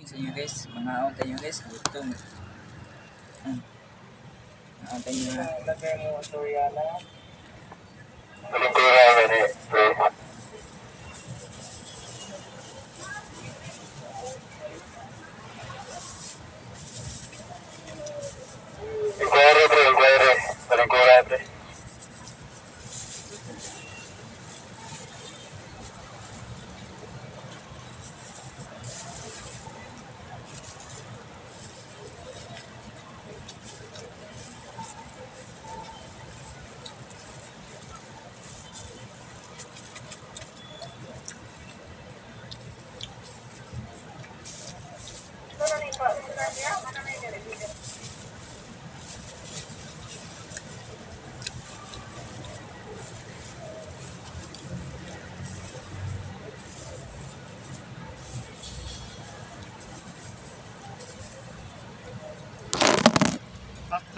sa inyo guys, mga out tayo guys, gutom. Out tayo na. Lagay mo Soriana.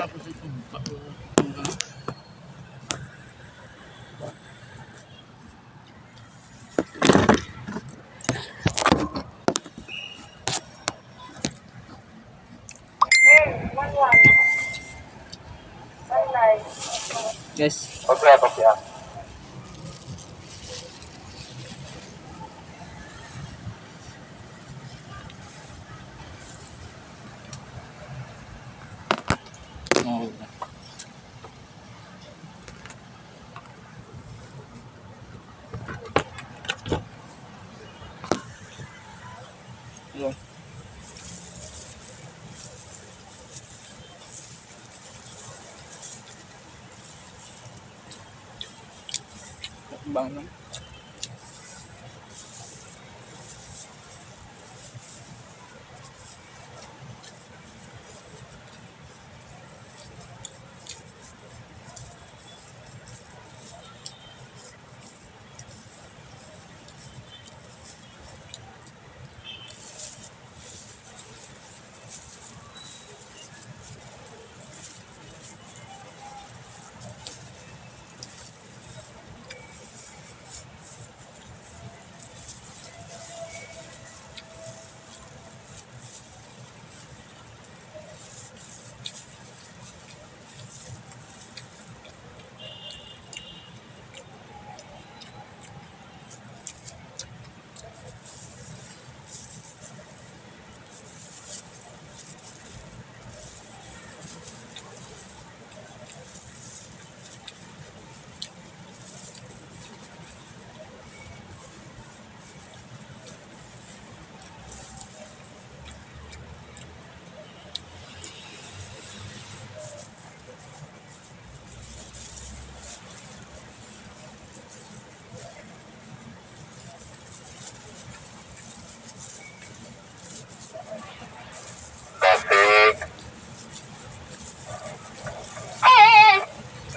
Tapos itong Guys, oh. Hello. Bang lang.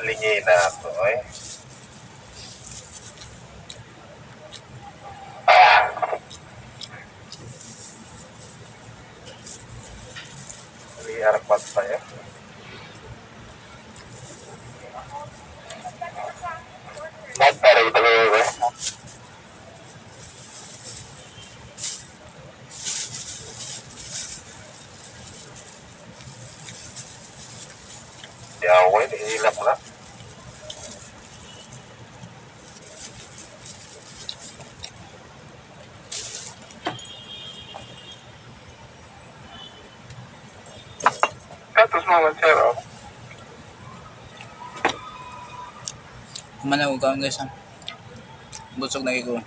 Lingina ako eh. Liar pa tayo. Magtaray talaga eh. Di ako eh, ihilap na. Tapos mga sero. Kumana ko kaon guys ha. Busog na ko.